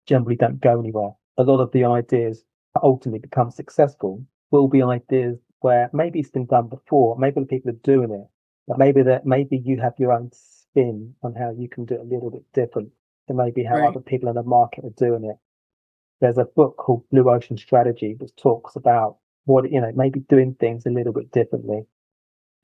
generally don't go anywhere. A lot of the ideas that ultimately become successful will be ideas where maybe it's been done before, maybe the people are doing it, but maybe you have your own spin on how you can do it a little bit different than maybe how Right. other people in the market are doing it. There's a book called Blue Ocean Strategy, which talks about maybe doing things a little bit differently,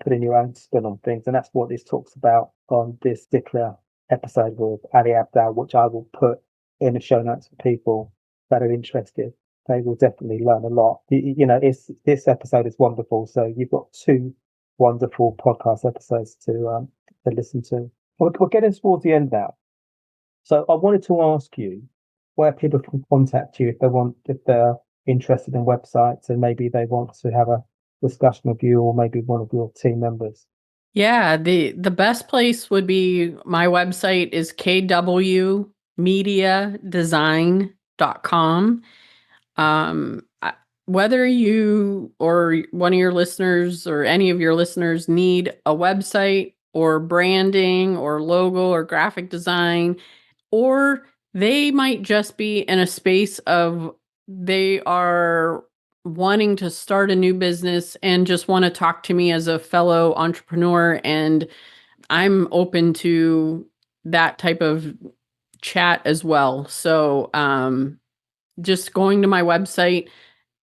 putting your own spin on things. And that's what this talks about on this particular episode with Ali Abdal, which I will put in the show notes for people that are interested. They will definitely learn a lot. This episode is wonderful. So you've got two wonderful podcast episodes to listen to. We're getting towards the end now. So I wanted to ask you where people can contact you if they're interested in websites, and maybe they want to have a discussion with you, or maybe one of your team members. Yeah, the best place would be, my website is kwmediadesign.com. Whether you or one of your listeners or any of your listeners need a website or branding or logo or graphic design, or they might just be in a space of they are wanting to start a new business and just want to talk to me as a fellow entrepreneur, and I'm open to that type of chat as well. So just going to my website,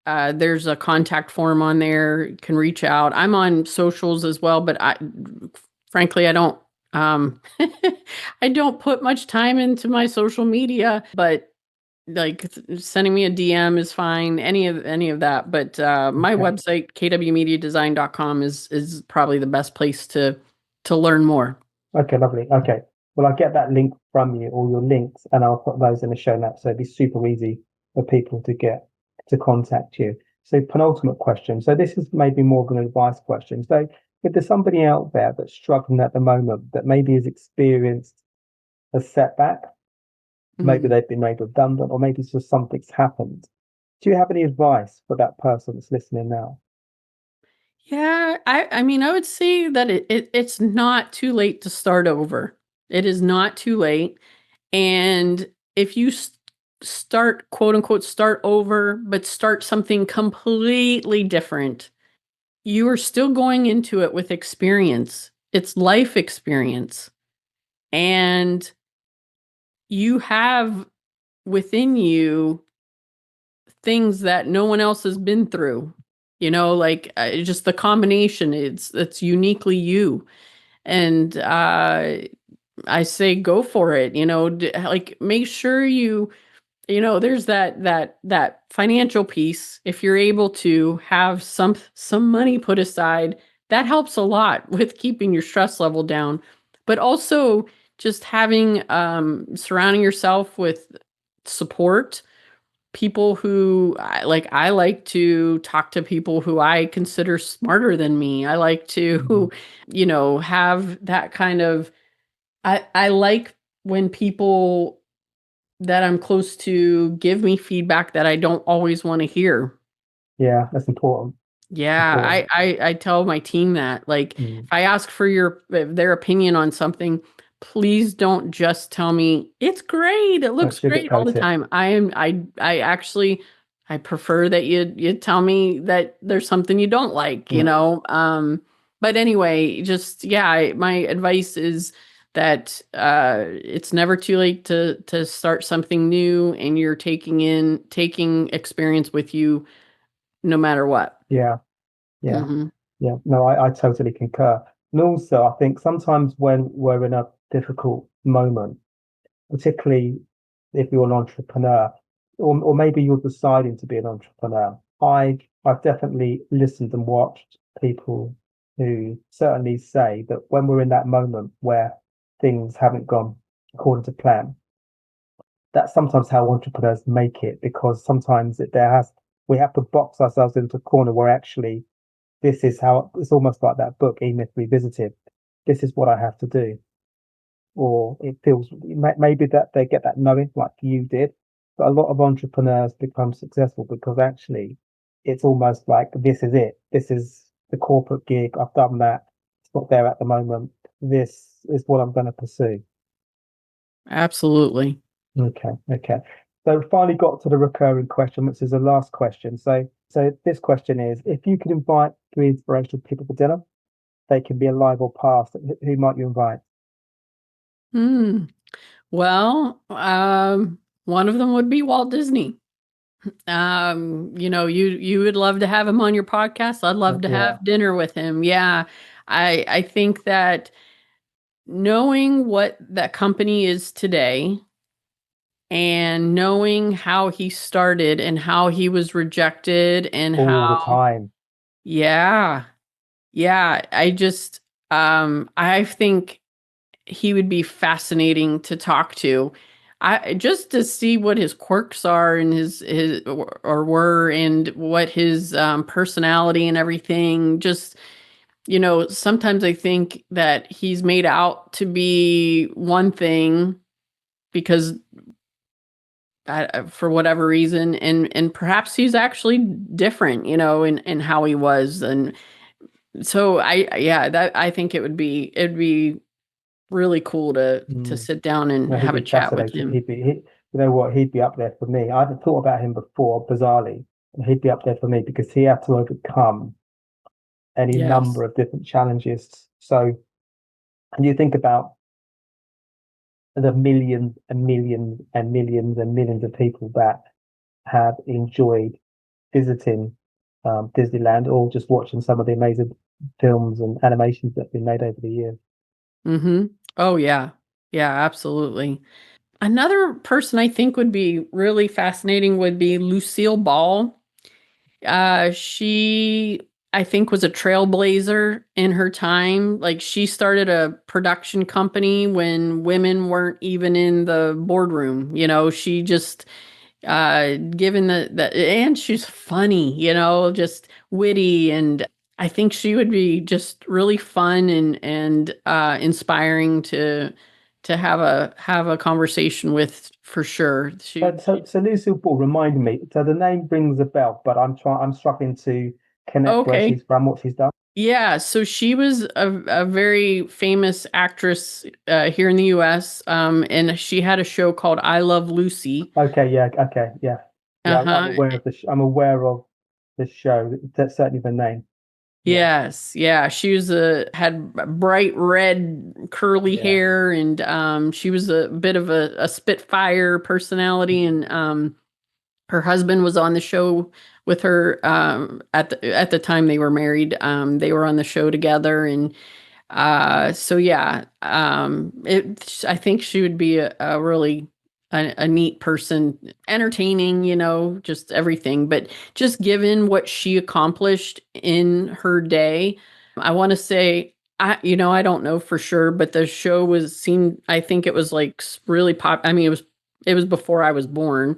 there's a contact form on there. You can reach out. I'm on socials as well, but frankly, I don't I don't put much time into my social media, but like sending me a DM is fine. Any of that. But my Okay. website, kwmediadesign.com, is probably the best place to learn more. Okay, lovely. Okay. Well, I'll get that link from you, all your links, and I'll put those in the show notes. So it'd be super easy for people to get to contact you. So penultimate question. So this is maybe more of an advice question. So if there's somebody out there that's struggling at the moment that maybe has experienced a setback, maybe Mm. they've been made redundant, or maybe it's just something's happened. Do you have any advice for that person that's listening now? Yeah, I mean, I would say that it's not too late to start over. It is not too late. And if you start, quote unquote, start over, but start something completely different, you are still going into it with experience. It's life experience. And you have within you things that no one else has been through. Like just the combination, it's uniquely you. And I say go for it. Like make sure there's that financial piece. If you're able to have some money put aside, that helps a lot with keeping your stress level down. But also just having surrounding yourself with support, people who I like to talk to people who I consider smarter than me. I like Mhm. to have that kind of I like when people that I'm close to give me feedback that I don't always want to hear. Yeah, that's important. Yeah, Important. I tell my team that, like, Mm. if I ask for their opinion on something, please don't just tell me it's great, it Don't looks great all the sugarcoat it. time. I actually I prefer that you tell me that there's something you don't like, Mm. but anyway, just yeah, my advice is that it's never too late to start something new, and you're taking experience with you no matter what. Yeah, yeah, Mhm. yeah. No, I totally concur. And also, I think sometimes when we're in a difficult moment, particularly if you're an entrepreneur, or maybe you're deciding to be an entrepreneur, I've definitely listened and watched people who certainly say that when we're in that moment where things haven't gone according to plan, that's sometimes how entrepreneurs make it, because sometimes we have to box ourselves into a corner where actually this is how it's almost like that book, E Myth Revisited. This is what I have to do. Or it feels maybe that they get that knowing like you did. But a lot of entrepreneurs become successful because actually it's almost like this is it. This is the corporate gig. I've done that. It's not there at the moment. This is what I'm going to pursue. Absolutely. Okay, okay. So we finally got to the recurring question, which is the last question. So this question is: if you could invite three inspirational people for dinner, they can be alive or past. Who might you invite? Hmm. Well, one of them would be Walt Disney. You would love to have him on your podcast. I'd love to Yeah. have dinner with him. Yeah. I think that knowing what that company is today and knowing how he started and how he was rejected and All the how time. yeah. Yeah, I think he would be fascinating to talk to. I just to see what his quirks are and his or were, and what his personality and everything. Just sometimes I think that he's made out to be one thing because for whatever reason, and perhaps he's actually different, in how he was. And so yeah, that I think it'd be really cool to Mm. sit down and No, he'd have a be chat with fascinating. him. You know what? He'd be up there for me. I hadn't thought about him before, bizarrely, and he'd be up there for me because he had to overcome any Yes. number of different challenges. So, and you think about the millions and millions and millions and millions of people that have enjoyed visiting Disneyland or just watching some of the amazing films and animations that have been made over the years. Mm-hmm. Oh, yeah. Yeah, absolutely. Another person I think would be really fascinating would be Lucille Ball. She, I think, was a trailblazer in her time. Like, she started a production company when women weren't even in the boardroom. She just given and she's funny, just witty, and I think she would be just really fun and inspiring to have a conversation with for sure. So Lucille Ball, remind me. So the name rings a bell, but I'm struggling to connect where Okay. she's from, what she's done. Yeah, so she was a very famous actress here in the U.S. And she had a show called I Love Lucy. Okay, yeah, yeah. I'm Uh-huh. aware of I'm aware of the show. That's certainly the name. Yeah, Yes, yeah, she was had bright red curly yeah. hair, and she was a bit of a spitfire personality, and her husband was on the show with her at the time they were married. They were on the show together, and so yeah, I think she would be a really a neat person, entertaining, just everything. But just given what she accomplished in her day, I want to say, I don't know for sure, but the show I think it was like really pop. I mean, it was before I was born,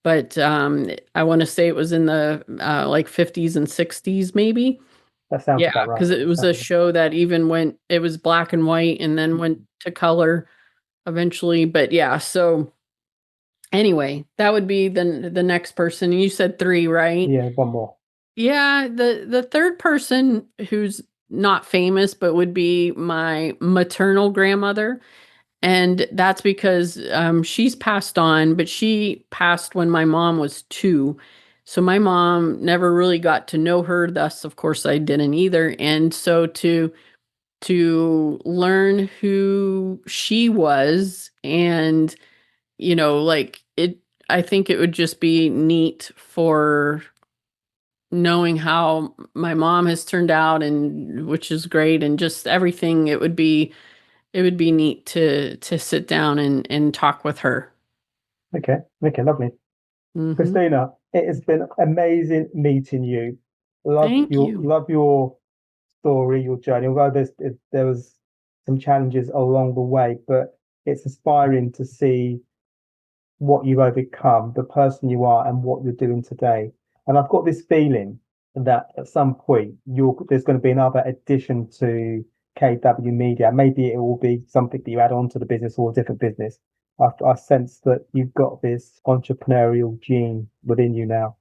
but I want to say it was in the like 50s and 60s, maybe. That sounds Yeah, about right. because it was a show that it was black and white and then went to color eventually. But yeah, so anyway, that would be the next person. You said three, right? Yeah, one more. Yeah, the third person who's not famous but would be my maternal grandmother. And that's because she's passed on, but she passed when my mom was 2. So my mom never really got to know her. Thus, of course, I didn't either. And so to learn who she was, and like I think it would just be neat for knowing how my mom has turned out, and which is great, and just everything. It would be neat to sit down and talk with her. Okay, lovely. Hmm. Kristina, it has been amazing meeting you. Thank you. Love your story, your journey. Although there was some challenges along the way, but it's inspiring to see what you've overcome, the person you are, and what you're doing today. And I've got this feeling that at some point there's going to be another addition to KW Media. Maybe it will be something that you add on to the business or a different business. I sense that you've got this entrepreneurial gene within you now.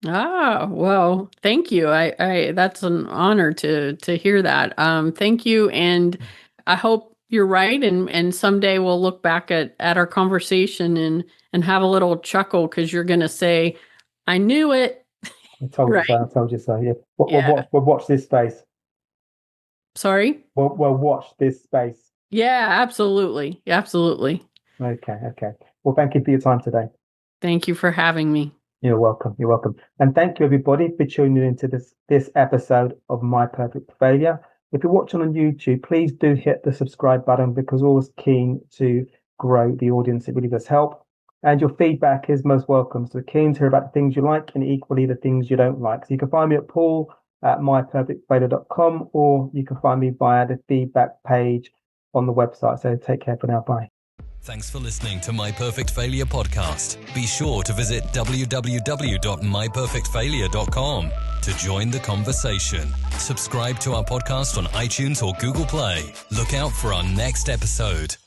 Ah, well, thank you. I that's an honor to hear that. Thank you, and I hope you're right, and someday we'll look back at our conversation and have a little chuckle because you're gonna say, "I knew it." I told you Right? so. I told you so. Yeah. Yeah. We'll watch this space. Sorry. We'll watch this space. Yeah, absolutely, absolutely. Okay. Well, thank you for your time today. Thank you for having me. You're welcome. You're welcome. And thank you, everybody, for tuning into this episode of My Perfect Failure. If you're watching on YouTube, please do hit the subscribe button because we're always keen to grow the audience. It really does help. And your feedback is most welcome. So we're keen to hear about the things you like and equally the things you don't like. So you can find me at paul@myperfectfailure.com, or you can find me via the feedback page on the website. So take care for now. Bye. Thanks for listening to My Perfect Failure podcast. Be sure to visit www.myperfectfailure.com to join the conversation. Subscribe to our podcast on iTunes or Google Play. Look out for our next episode.